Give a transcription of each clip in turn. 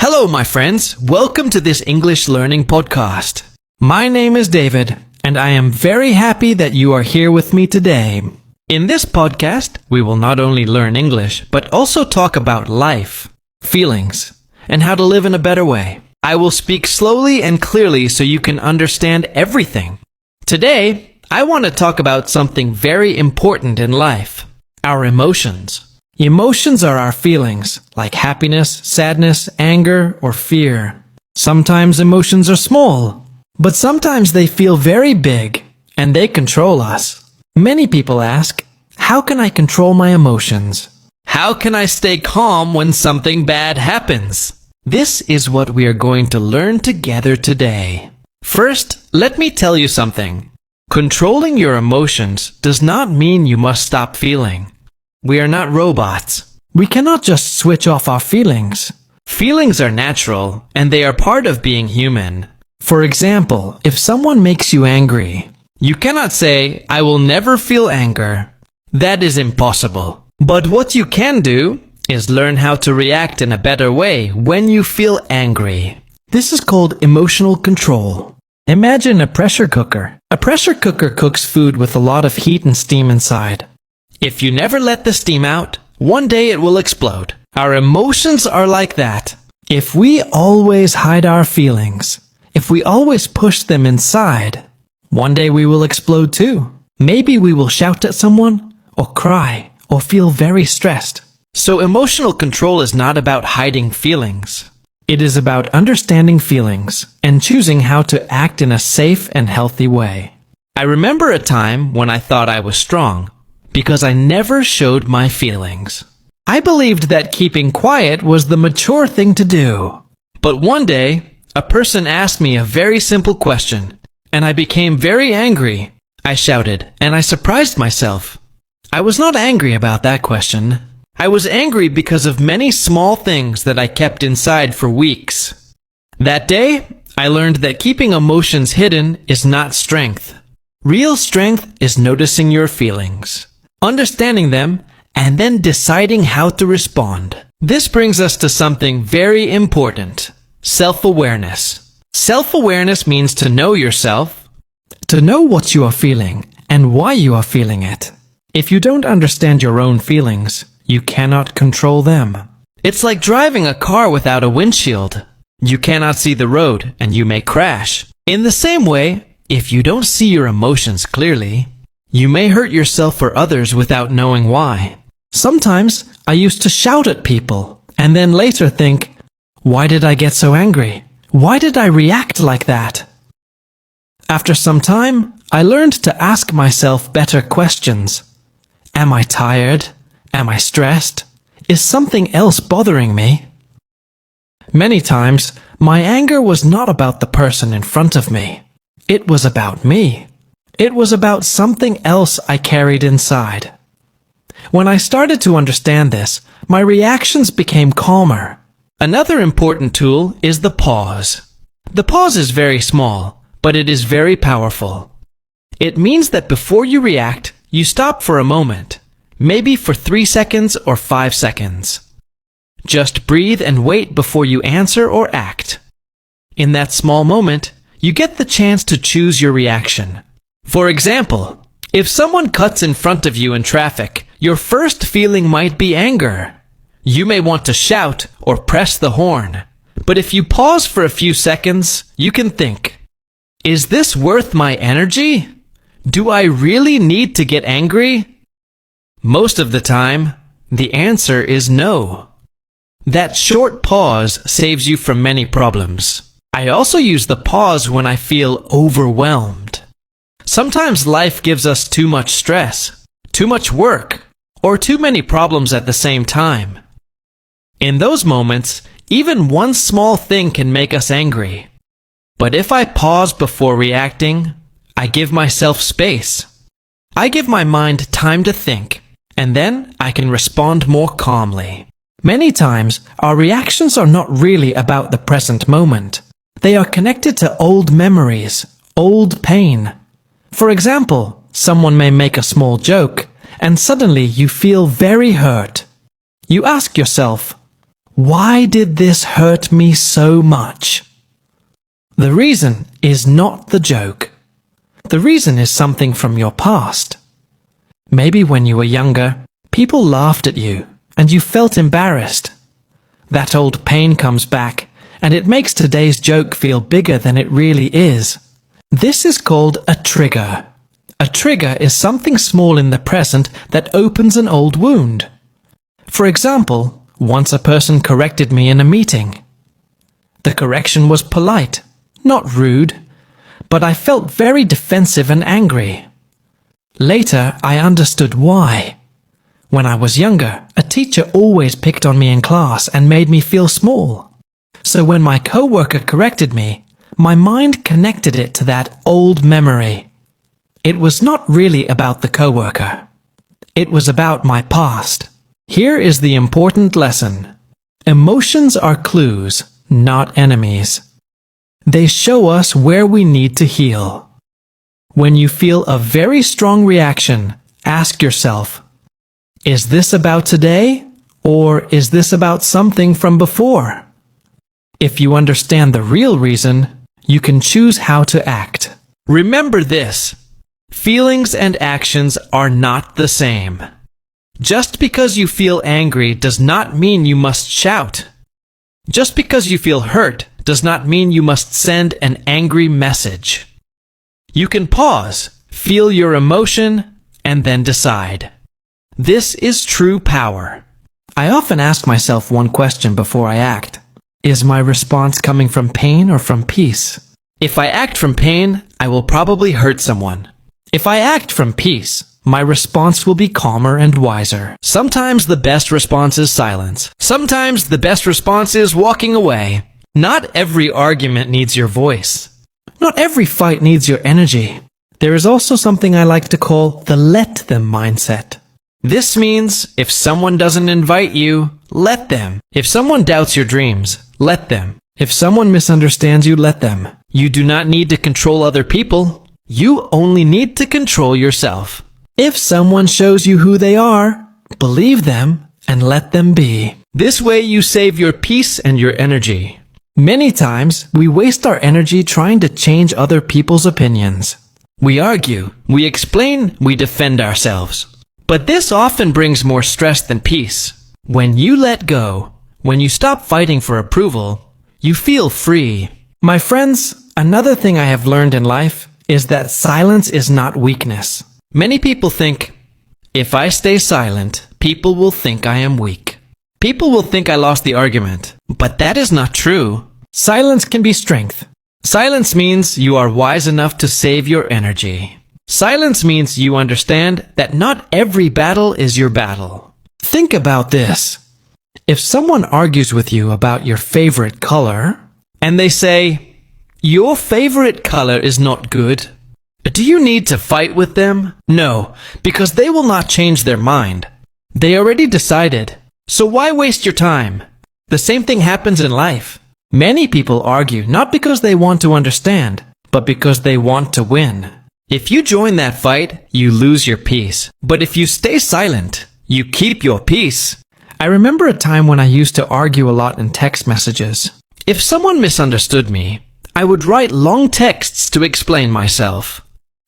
Hello, my friends. Welcome to this English learning podcast. My name is David, and I am very happy that you are here with me today. In this podcast, we will not only learn English, but also talk about life, feelings, and how to live in a better way. I will speak slowly and clearly so you can understand everything. Today, I want to talk about something very important in life, our emotions. Emotions are our feelings, like happiness, sadness, anger, or fear. Sometimes emotions are small, but sometimes they feel very big, and they control us. Many people ask, how can I control my emotions? How can I stay calm when something bad happens? This is what we are going to learn together today. First, let me tell you something. Controlling your emotions does not mean you must stop feeling. We are not robots. We cannot just switch off our feelings. Feelings are natural, and they are part of being human. For example, if someone makes you angry, you cannot say, I will never feel anger. That is impossible. But what you can do is learn how to react in a better way when you feel angry. This is called emotional control. Imagine a pressure cooker. A pressure cooker cooks food with a lot of heat and steam inside. If you never let the steam out, one day it will explode. Our emotions are like that. If we always hide our feelings, if we always push them inside, one day we will explode too. Maybe we will shout at someone, or cry, or feel very stressed. So emotional control is not about hiding feelings. It is about understanding feelings and choosing how to act in a safe and healthy way. I remember a time when I thought I was strong, because I never showed my feelings. I believed that keeping quiet was the mature thing to do. But one day, a person asked me a very simple question, and I became very angry. I shouted, and I surprised myself. I was not angry about that question. I was angry because of many small things that I kept inside for weeks. That day, I learned that keeping emotions hidden is not strength. Real strength is noticing your feelings, understanding them, and then deciding how to respond. This brings us to something very important: self-awareness. Self-awareness means to know yourself, to know what you are feeling and why you are feeling it. If you don't understand your own feelings, you cannot control them. It's like driving a car without a windshield. You cannot see the road and you may crash. In the same way, if you don't see your emotions clearly, you may hurt yourself or others without knowing why. Sometimes I used to shout at people and then later think, why did I get so angry? Why did I react like that? After some time, I learned to ask myself better questions. Am I tired? Am I stressed? Is something else bothering me? Many times, my anger was not about the person in front of me. It was about me. It was about something else I carried inside. When I started to understand this, my reactions became calmer. Another important tool is the pause. The pause is very small, but it is very powerful. It means that before you react, you stop for a moment, maybe for 3 seconds or 5 seconds. Just breathe and wait before you answer or act. In that small moment, you get the chance to choose your reaction. For example, if someone cuts in front of you in traffic, your first feeling might be anger. You may want to shout or press the horn. But if you pause for a few seconds, you can think, is this worth my energy? Do I really need to get angry? Most of the time, the answer is no. That short pause saves you from many problems. I also use the pause when I feel overwhelmed. Sometimes life gives us too much stress, too much work, or too many problems at the same time. In those moments, even one small thing can make us angry. But if I pause before reacting, I give myself space. I give my mind time to think, and then I can respond more calmly. Many times, our reactions are not really about the present moment. They are connected to old memories, old pain. For example, someone may make a small joke, and suddenly you feel very hurt. You ask yourself, Why did this hurt me so much? The reason is not the joke. The reason is something from your past. Maybe when you were younger, people laughed at you and you felt embarrassed. That old pain comes back and it makes today's joke feel bigger than it really is. This is called a trigger. A trigger is something small in the present that opens an old wound. For example, once a person corrected me in a meeting. The correction was polite, not rude, but I felt very defensive and angry. Later, I understood why. When I was younger, a teacher always picked on me in class and made me feel small. So when my coworker corrected me, my mind connected it to that old memory. It was not really about the coworker. It was about my past. Here is the important lesson. Emotions are clues, not enemies. They show us where we need to heal. When you feel a very strong reaction, ask yourself, is this about today, or is this about something from before? If you understand the real reason, you can choose how to act. Remember this. Feelings and actions are not the same. Just because you feel angry does not mean you must shout. Just because you feel hurt does not mean you must send an angry message. You can pause, feel your emotion, and then decide. This is true power. I often ask myself one question before I act. Is my response coming from pain or from peace? If I act from pain, I will probably hurt someone. If I act from peace, my response will be calmer and wiser. Sometimes the best response is silence. Sometimes the best response is walking away. Not every argument needs your voice. Not every fight needs your energy. There is also something I like to call the let them mindset. This means if someone doesn't invite you, let them. If someone doubts your dreams, let them. If someone misunderstands you, let them. You do not need to control other people. You only need to control yourself. If someone shows you who they are, believe them and let them be. This way you save your peace and your energy. Many times, we waste our energy trying to change other people's opinions. We argue, we explain, we defend ourselves. But this often brings more stress than peace. When you let go, when you stop fighting for approval, you feel free. My friends, another thing I have learned in life is that silence is not weakness. Many people think, if I stay silent, people will think I am weak. People will think I lost the argument. But that is not true. Silence can be strength. Silence means you are wise enough to save your energy. Silence means you understand that not every battle is your battle. Think about this. If someone argues with you about your favorite color, and they say, your favorite color is not good, do you need to fight with them? No, because they will not change their mind. They already decided. So why waste your time? The same thing happens in life. Many people argue not because they want to understand, but because they want to win. If you join that fight, you lose your peace. But if you stay silent, you keep your peace. I remember a time when I used to argue a lot in text messages. If someone misunderstood me, I would write long texts to explain myself.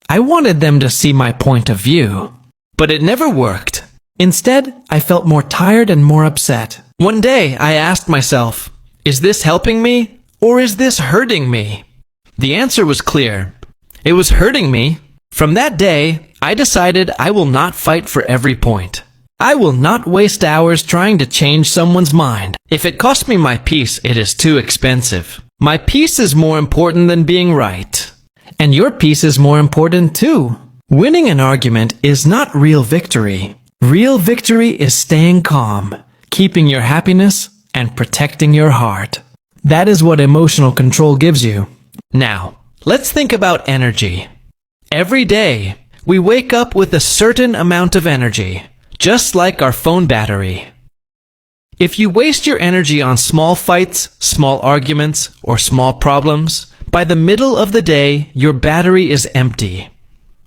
I wanted them to see my point of view, but it never worked. Instead, I felt more tired and more upset. One day, I asked myself, is this helping me or is this hurting me? The answer was clear. It was hurting me. From that day, I decided I will not fight for every point. I will not waste hours trying to change someone's mind. If it costs me my peace, it is too expensive. My peace is more important than being right. And your peace is more important too. Winning an argument is not real victory. Real victory is staying calm, keeping your happiness, and protecting your heart. That is what emotional control gives you. Now, let's think about energy. Every day, we wake up with a certain amount of energy, just like our phone battery. If you waste your energy on small fights, small arguments, or small problems, by the middle of the day, your battery is empty.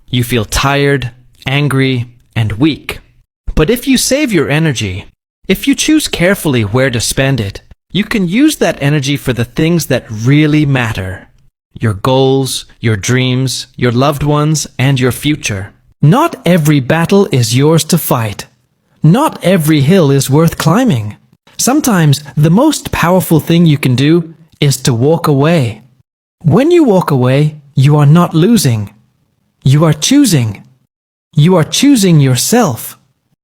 You feel tired, angry, and weak. But if you save your energy, If you choose carefully where to spend it, you can use that energy for the things that really matter. Your goals, your dreams, your loved ones, and your future. Not every battle is yours to fight. Not every hill is worth climbing. Sometimes the most powerful thing you can do is to walk away. When you walk away, you are not losing. You are choosing. You are choosing yourself,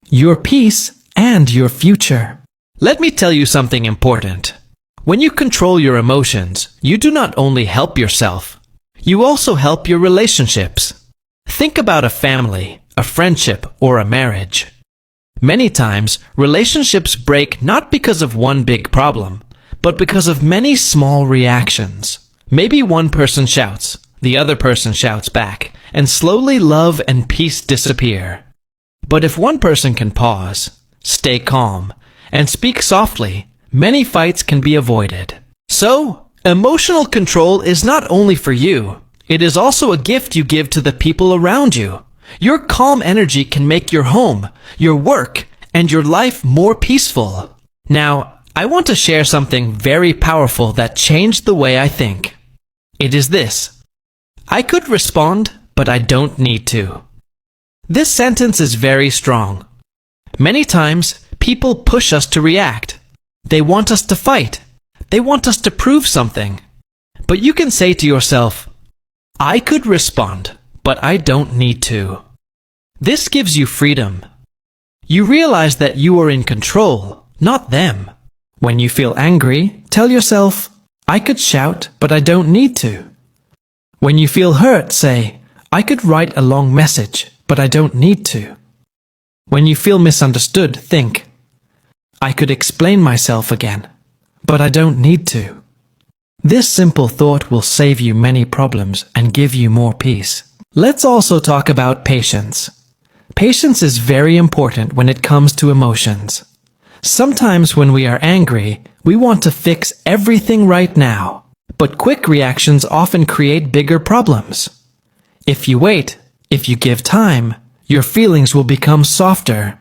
your peace, and your future. Let me tell you something important. When you control your emotions, you do not only help yourself, you also help your relationships. Think about a family, a friendship, or a marriage. Many times, relationships break not because of one big problem, but because of many small reactions. Maybe one person shouts, the other person shouts back, and slowly love and peace disappear. But if one person can pause, stay calm, and speak softly, many fights can be avoided. So, emotional control is not only for you, it is also a gift you give to the people around you. Your calm energy can make your home, your work, and your life more peaceful. Now, I want to share something very powerful that changed the way I think. It is this: I could respond, but I don't need to. This sentence is very strong. Many times, people push us to react. They want us to fight. They want us to prove something. But you can say to yourself, I could respond, but I don't need to. This gives you freedom. You realize that you are in control, not them. When you feel angry, tell yourself, I could shout, but I don't need to. When you feel hurt, say, I could write a long message, but I don't need to. When you feel misunderstood, think, I could explain myself again, but I don't need to. This simple thought will save you many problems and give you more peace. Let's also talk about patience. Patience is very important when it comes to emotions. Sometimes when we are angry, we want to fix everything right now, but quick reactions often create bigger problems. If you wait, if you give time, your feelings will become softer.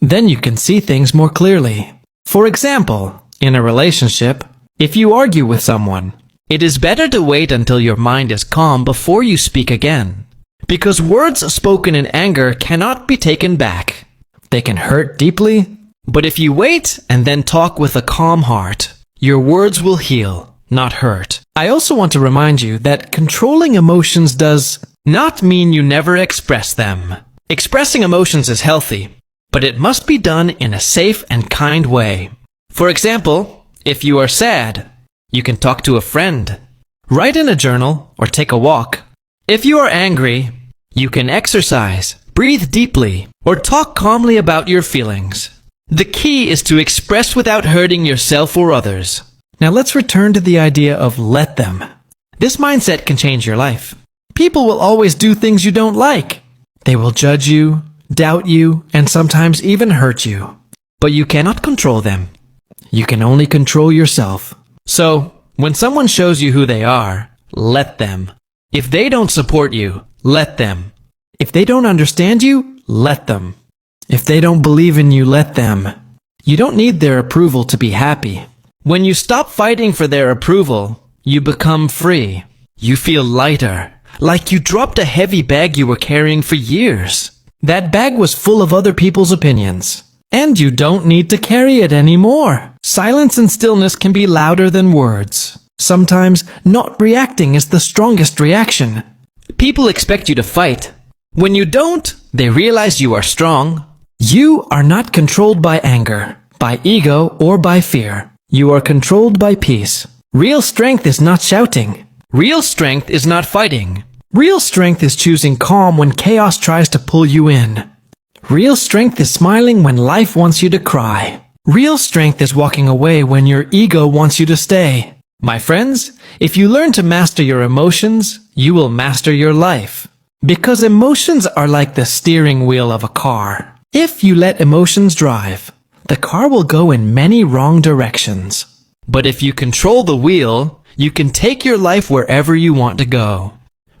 Then you can see things more clearly. For example, in a relationship, if you argue with someone, it is better to wait until your mind is calm before you speak again. Because words spoken in anger cannot be taken back. They can hurt deeply, but if you wait and then talk with a calm heart, your words will heal, not hurt. I also want to remind you that controlling emotions does not mean you never express them. Expressing emotions is healthy, but it must be done in a safe and kind way. For example, if you are sad, you can talk to a friend, write in a journal, or take a walk. If you are angry, you can exercise, breathe deeply, or talk calmly about your feelings. The key is to express without hurting yourself or others. Now let's return to the idea of let them. This mindset can change your life. People will always do things you don't like. They will judge you, doubt you, and sometimes even hurt you. But you cannot control them. You can only control yourself. So, when someone shows you who they are, let them. If they don't support you, let them. If they don't understand you, let them. If they don't believe in you, let them. You don't need their approval to be happy. When you stop fighting for their approval, you become free. You feel lighter, like you dropped a heavy bag you were carrying for years. That bag was full of other people's opinions. And you don't need to carry it anymore. Silence and stillness can be louder than words. Sometimes not reacting is the strongest reaction. People expect you to fight. When you don't, they realize you are strong. You are not controlled by anger, by ego, or by fear. You are controlled by peace. Real strength is not shouting. Real strength is not fighting. Real strength is choosing calm when chaos tries to pull you in. Real strength is smiling when life wants you to cry. Real strength is walking away when your ego wants you to stay. My friends, if you learn to master your emotions, you will master your life. Because emotions are like the steering wheel of a car. If you let emotions drive, the car will go in many wrong directions. But if you control the wheel, you can take your life wherever you want to go.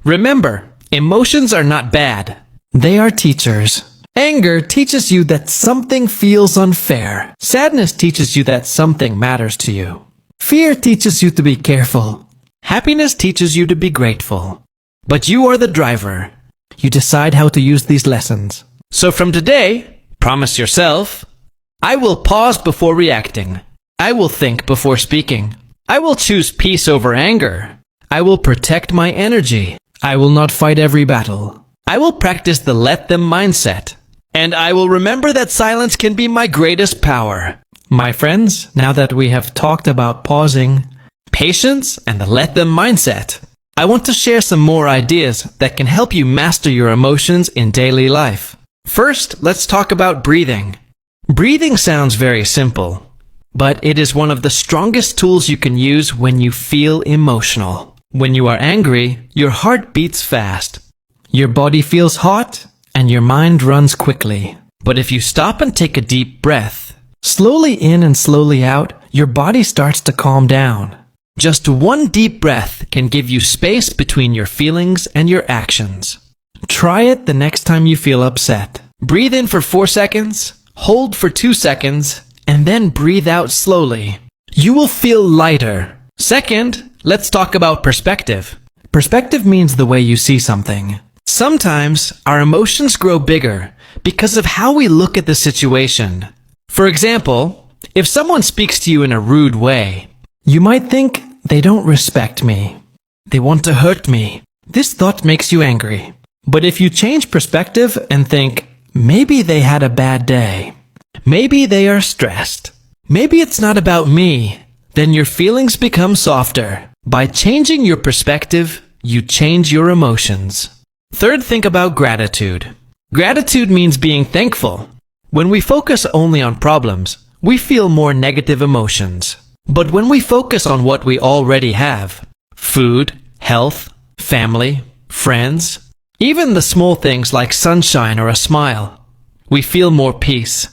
Remember, emotions are not bad. They are teachers. Anger teaches you that something feels unfair. Sadness teaches you that something matters to you. Fear teaches you to be careful. Happiness teaches you to be grateful. But you are the driver. You decide how to use these lessons. So from today, promise yourself, I will pause before reacting. I will think before speaking. I will choose peace over anger. I will protect my energy. I will not fight every battle. I will practice the let them mindset. And I will remember that silence can be my greatest power. My friends, now that we have talked about pausing, patience, and the let them mindset, I want to share some more ideas that can help you master your emotions in daily life. First, let's talk about breathing. Breathing sounds very simple, but it is one of the strongest tools you can use when you feel emotional. When you are angry, your heart beats fast. Your body feels hot, and your mind runs quickly. But if you stop and take a deep breath, slowly in and slowly out, your body starts to calm down. Just one deep breath can give you space between your feelings and your actions. Try it the next time you feel upset. Breathe in for 4 seconds, hold for 2 seconds, and then breathe out slowly. You will feel lighter. Second, let's talk about perspective. Perspective means the way you see something. Sometimes our emotions grow bigger because of how we look at the situation. For example, if someone speaks to you in a rude way, you might think, they don't respect me. They want to hurt me. This thought makes you angry. But if you change perspective and think, maybe they had a bad day. Maybe they are stressed. Maybe it's not about me. Then your feelings become softer. By changing your perspective, you change your emotions. Third, think about gratitude. Gratitude means being thankful. When we focus only on problems, we feel more negative emotions. But when we focus on what we already have, food, health, family, friends, even the small things like sunshine or a smile, we feel more peace.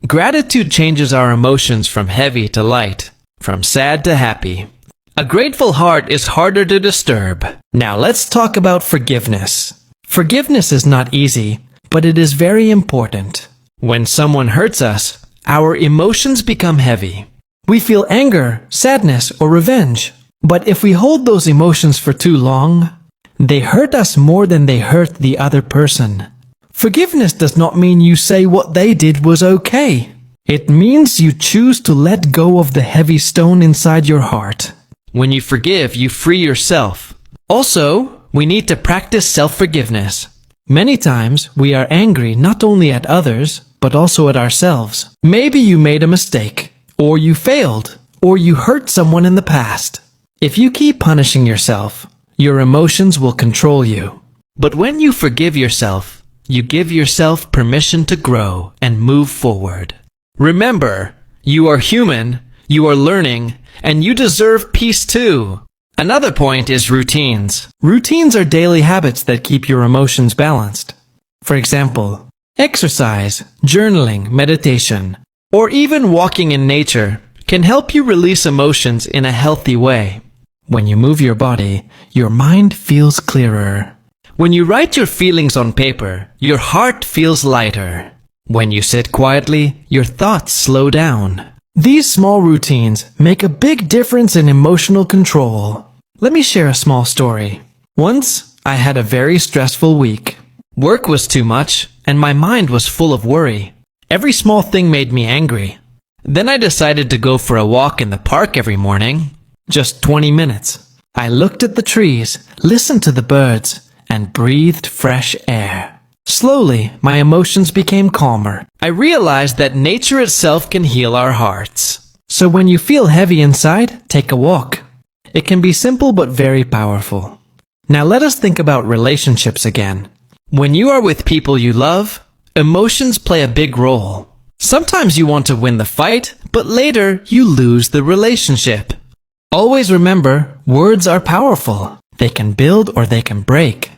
Gratitude changes our emotions from heavy to light, from sad to happy. A grateful heart is harder to disturb. Now let's talk about forgiveness. Forgiveness is not easy, but it is very important. When someone hurts us, our emotions become heavy. We feel anger, sadness, or revenge. But if we hold those emotions for too long, they hurt us more than they hurt the other person. Forgiveness does not mean you say what they did was okay. It means you choose to let go of the heavy stone inside your heart. When you forgive, you free yourself. Also, we need to practice self-forgiveness. Many times, we are angry not only at others, but also at ourselves. Maybe you made a mistake, or you failed, or you hurt someone in the past. If you keep punishing yourself, your emotions will control you. But when you forgive yourself, you give yourself permission to grow and move forward. Remember, you are human, you are learning, and you deserve peace too. Another point is routines. Routines are daily habits that keep your emotions balanced. For example, exercise, journaling, meditation, or even walking in nature can help you release emotions in a healthy way. When you move your body, your mind feels clearer. When you write your feelings on paper, your heart feels lighter. When you sit quietly, your thoughts slow down. These small routines make a big difference in emotional control. Let me share a small story. Once, I had a very stressful week. Work was too much, and my mind was full of worry. Every small thing made me angry. Then I decided to go for a walk in the park every morning. Just 20 minutes. I looked at the trees, listened to the birds, and breathed fresh air. Slowly, my emotions became calmer. I realized that nature itself can heal our hearts. So when you feel heavy inside, take a walk. It can be simple but very powerful. Now let us think about relationships again. When you are with people you love, emotions play a big role. Sometimes you want to win the fight, but later you lose the relationship. Always remember, words are powerful. They can build or they can break.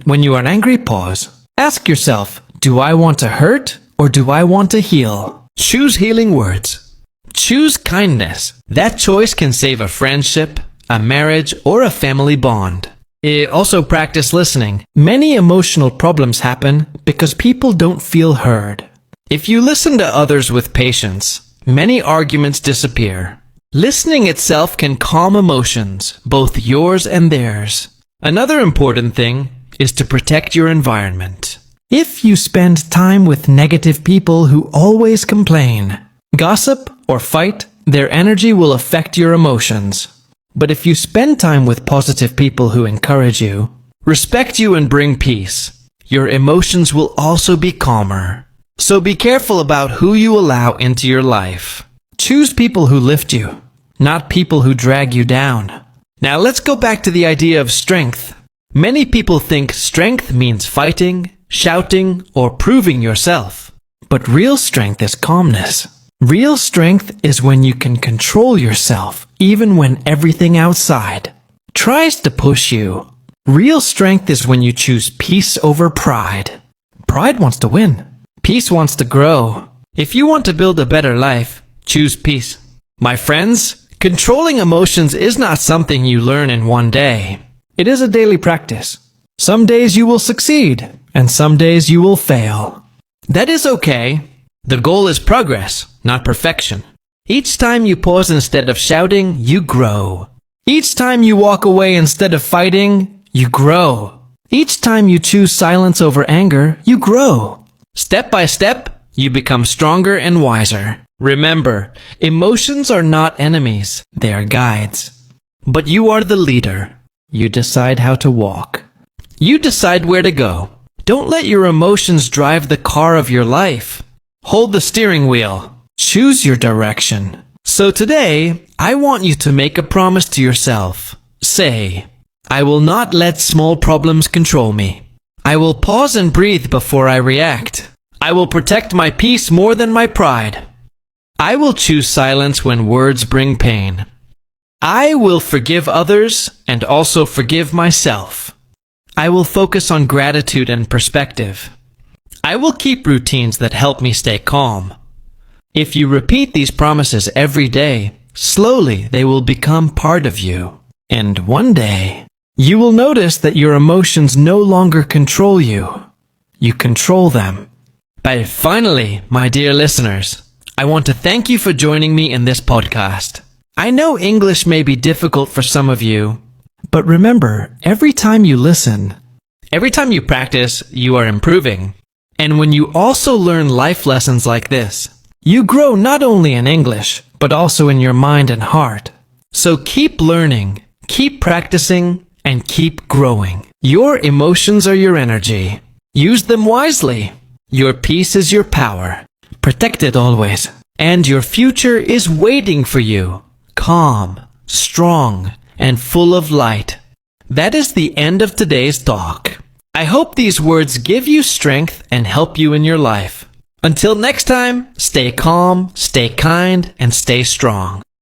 When you are angry, pause. Ask yourself, do I want to hurt or do I want to heal? Choose healing words. Choose kindness. That choice can save a friendship, a marriage, or a family bond. Also practice listening. Many emotional problems happen because people don't feel heard. If you listen to others with patience, many arguments disappear. Listening itself can calm emotions, both yours and theirs. Another important thing is to protect your environment. If you spend time with negative people who always complain, gossip, or fight, their energy will affect your emotions. But if you spend time with positive people who encourage you, respect you, and bring peace, your emotions will also be calmer. So be careful about who you allow into your life. Choose people who lift you, not people who drag you down. Now let's go back to the idea of strength. Many people think strength means fighting, shouting, or proving yourself. But real strength is calmness. Real strength is when you can control yourself, even when everything outside tries to push you. Real strength is when you choose peace over pride. Pride wants to win. Peace wants to grow. If you want to build a better life, choose peace. My friends, controlling emotions is not something you learn in one day. It is a daily practice. Some days you will succeed, and some days you will fail. That is okay. The goal is progress, not perfection. Each time you pause instead of shouting, you grow. Each time you walk away instead of fighting, you grow. Each time you choose silence over anger, you grow. Step by step, you become stronger and wiser. Remember, emotions are not enemies, they are guides. But you are the leader. You decide how to walk. You decide where to go. Don't let your emotions drive the car of your life. Hold the steering wheel. Choose your direction. So today, I want you to make a promise to yourself. Say, I will not let small problems control me. I will pause and breathe before I react. I will protect my peace more than my pride. I will choose silence when words bring pain. I will forgive others and also forgive myself. I will focus on gratitude and perspective. I will keep routines that help me stay calm. If you repeat these promises every day, slowly they will become part of you. And one day, you will notice that your emotions no longer control you. You control them. But finally, my dear listeners, I want to thank you for joining me in this podcast. I know English may be difficult for some of you, but remember, every time you listen, every time you practice, you are improving. And when you also learn life lessons like this, you grow not only in English, but also in your mind and heart. So keep learning, keep practicing, and keep growing. Your emotions are your energy. Use them wisely. Your peace is your power. Protect it always. And your future is waiting for you. Calm, strong, and full of light. That is the end of today's talk. I hope these words give you strength and help you in your life. Until next time, stay calm, stay kind, and stay strong.